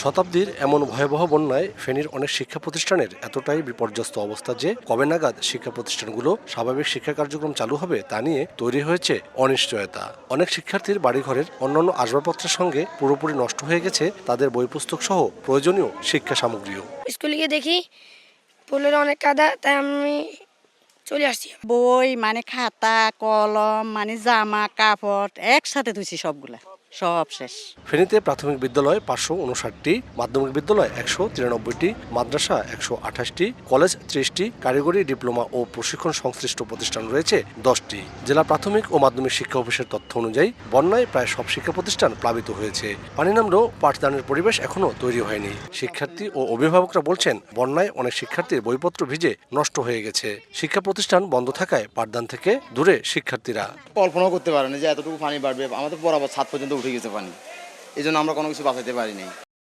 শতাব্দীর এমন ভয়াবহ বন্যায় ফেনীর অনেক শিক্ষা প্রতিষ্ঠানের এতটাই বিপর্যস্ত অবস্থা যে কবে নাগাদ শিক্ষা প্রতিষ্ঠানগুলো স্বাভাবিক শিক্ষা কার্যক্রম চালু হবে তা নিয়ে তৈরি হয়েছে অনিশ্চয়তা। অনেক শিক্ষার্থীর বাড়িঘরের অন্যান্য আসবাবপত্রের সঙ্গে পুরোপুরি নষ্ট হয়ে গেছে তাদের বই পুস্তক সহ প্রয়োজনীয় শিক্ষা সামগ্রীও। স্কুলে গিয়ে দেখি পোলের অনেক কাদা, তাই আমি চলে আসছি। বই মানে খাতা কলম মানে জামা কাপড় একসাথে ধুইছি, সবগুলা সব শেষ। ফেনীতে প্রাথমিক বিদ্যালয় 559টি, মাধ্যমিক বিদ্যালয় 193টি, মাদ্রাসা 128টি, কলেজ 30টি, কারিগরি ডিপ্লোমা ও প্রশিক্ষণ সংশ্লিষ্ট প্রতিষ্ঠান রয়েছে 10টি। জেলা প্রাথমিক ও মাধ্যমিক শিক্ষা অফিসের তথ্য অনুযায়ী বন্যায় প্রায় সব শিক্ষা প্রতিষ্ঠান প্লাবিত হয়েছে। পানি নামলেও পাঠদানের পরিবেশ এখনো তৈরি হয়নি। শিক্ষার্থী ও অভিভাবকরা বলছেন বন্যায় অনেক শিক্ষার্থীর বইপত্র ভিজে নষ্ট হয়ে গেছে। শিক্ষা প্রতিষ্ঠান বন্ধ থাকায় পাঠদান থেকে দূরে শিক্ষার্থীরা। কল্পনাও করতে পারেনি যে এতটুকু পানি বাড়বে। আমাদের বরাবর ছাদ পর্যন্ত উঠে গেছে পানি, এই জন্য আমরা কোনো কিছু বাঁচাতে পারিনি।